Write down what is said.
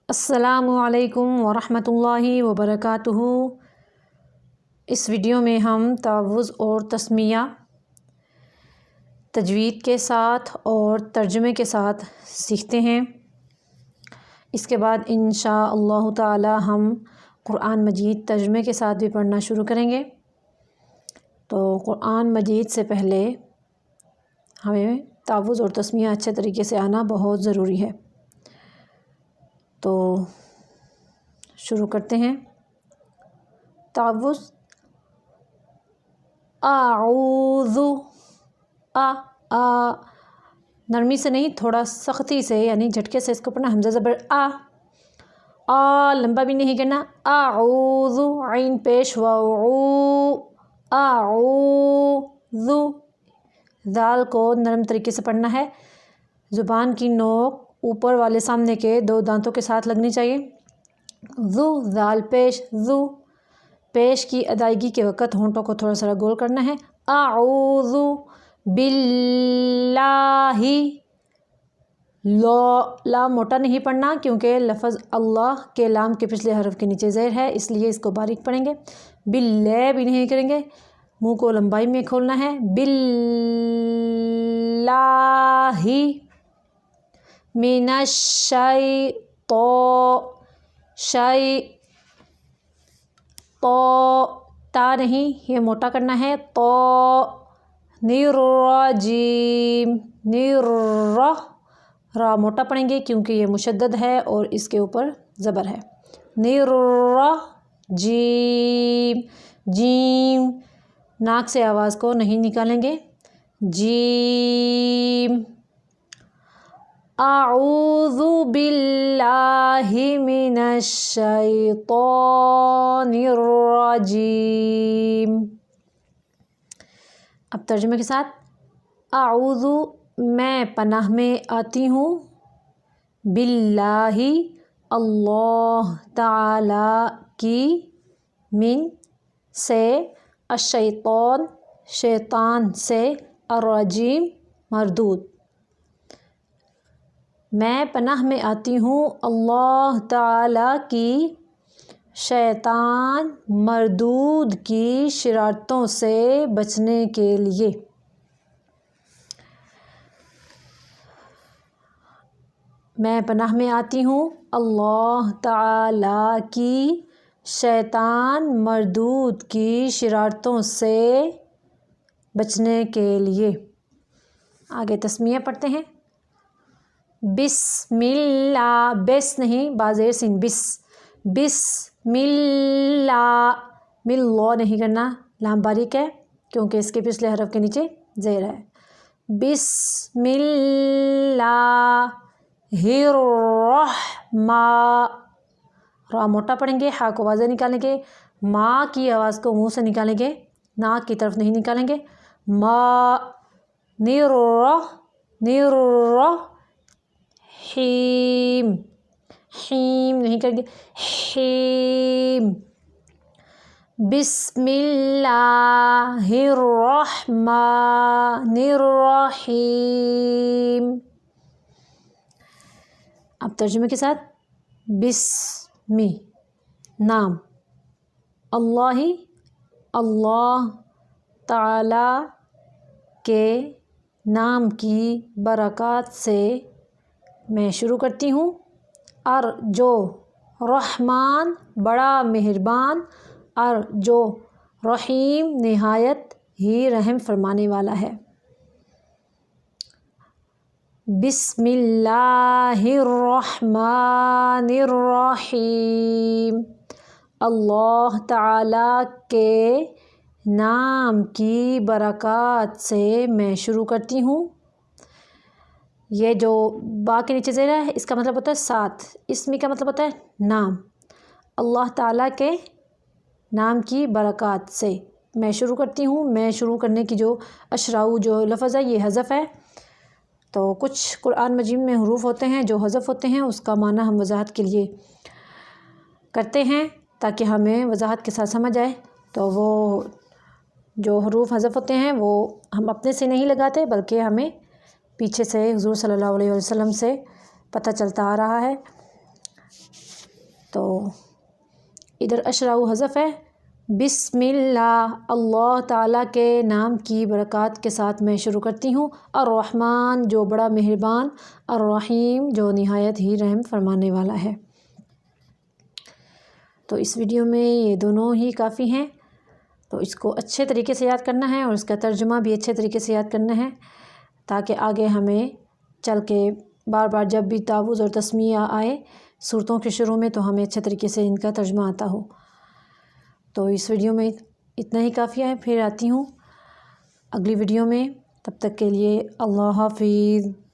السلام علیکم ورحمۃ اللہ وبرکاتہ۔ اس ویڈیو میں ہم تلفظ اور تسمیہ تجوید کے ساتھ اور ترجمے کے ساتھ سیکھتے ہیں۔ اس کے بعد انشاءاللہ تعالی ہم قرآن مجید ترجمے کے ساتھ بھی پڑھنا شروع کریں گے۔ تو قرآن مجید سے پہلے ہمیں تلفظ اور تسمیہ اچھے طریقے سے آنا بہت ضروری ہے۔ تو شروع کرتے ہیں۔ تلفظ اعوذ، نرمی سے نہیں، تھوڑا سختی سے یعنی جھٹکے سے اس کو پڑھنا۔ حمزہ زبر لمبا بھی نہیں کرنا۔ اعوذ، عین پیش واو، اعوذ، دال کو نرم طریقے سے پڑھنا ہے۔ زبان کی نوک اوپر والے سامنے کے 2 دانتوں کے ساتھ لگنی چاہیے۔ ذو، دال پیش، ذو، پیش کی ادائیگی کے وقت ہونٹوں کو تھوڑا سا گول کرنا ہے۔ اعوذ باللہ، لام موٹا نہیں پڑھنا کیونکہ لفظ اللہ کے لام کے پچھلے حرف کے نیچے زیر ہے، اس لیے اس کو باریک پڑھیں گے۔ باللہ بھی نہیں کریں گے، منہ کو لمبائی میں کھولنا ہے۔ باللہ من تا نہیں، یہ موٹا کرنا ہے۔ الرجیم، را موٹا پڑھیں گے کیونکہ یہ مشدد ہے اور اس کے اوپر زبر ہے۔ الرجیم، جیم، ناک سے آواز کو نہیں نکالیں گے۔ جیم، اعوذ باللہ من الشیطان الرجیم۔ اب ترجمے کے ساتھ۔ اعوذ، میں پناہ میں آتی ہوں، باللہ، اللہ تعالی کی، من سے، الشیطان، شیطان سے، الرجیم، مردود۔ میں پناہ میں آتی ہوں اللہ تعالی کی شیطان مردود کی شرارتوں سے بچنے کے لیے۔ میں پناہ میں آتی ہوں اللہ تعالی کی شیطان مردود کی شرارتوں سے بچنے کے لیے۔ آگے تسمیہ پڑھتے ہیں۔ بسم اللہ، بس نہیں، بازیر سین، بسم اللہ، ملو نہیں کرنا، لام باریک ہے کیونکہ اس کے پچھلے حرف کے نیچے زیر ہے۔ بسم اللہ الرحمن، را موٹا پڑھیں گے، ہا کو واضح نکالیں گے، ماں کی آواز کو منہ سے نکالیں گے، ناک کی طرف نہیں نکالیں گے۔ حیم، حیم نہیں کریں گے، حیم۔ بسم اللہ الرحمن الرحیم۔ اب ترجمے کے ساتھ۔ بسم، نام، اللہ، اللہ تعالی کے نام کی برکات سے میں شروع کرتی ہوں، جو رحمان بڑا مہربان، جو رحیم نہایت ہی رحم فرمانے والا ہے۔ بسم اللہ الرحمن الرحیم، اللہ تعالی کے نام کی برکات سے میں شروع کرتی ہوں۔ یہ جو با کے نیچے زیر ہے اس کا مطلب ہوتا ہے ساتھ، اسمی کا مطلب ہوتا ہے نام۔ اللہ تعالیٰ کے نام کی برکات سے میں شروع کرتی ہوں۔ میں شروع کرنے کی جو اشراؤ جو لفظ ہے یہ حذف ہے، تو کچھ قرآن مجید میں حروف ہوتے ہیں جو حذف ہوتے ہیں، اس کا معنی ہم وضاحت کے لیے کرتے ہیں تاکہ ہمیں وضاحت کے ساتھ سمجھ آئے۔ تو وہ جو حروف حذف ہوتے ہیں وہ ہم اپنے سے نہیں لگاتے بلکہ ہمیں پیچھے سے حضور صلی اللہ علیہ وسلم سے پتہ چلتا آ رہا ہے۔ تو ادھر اشرع حذف ہے، بسم اللہ، اللہ تعالیٰ کے نام کی برکات کے ساتھ میں شروع کرتی ہوں، الرحمن جو بڑا مہربان، الرحیم جو نہایت ہی رحم فرمانے والا ہے۔ تو اس ویڈیو میں یہ دونوں ہی کافی ہیں، تو اس کو اچھے طریقے سے یاد کرنا ہے اور اس کا ترجمہ بھی اچھے طریقے سے یاد کرنا ہے، تاکہ آگے ہمیں چل کے بار بار جب بھی تعوذ اور تسمیہ آئے صورتوں کے شروع میں تو ہمیں اچھے طریقے سے ان کا ترجمہ آتا ہو۔ تو اس ویڈیو میں اتنا ہی کافی ہے، پھر آتی ہوں اگلی ویڈیو میں، تب تک کے لیے اللہ حافظ۔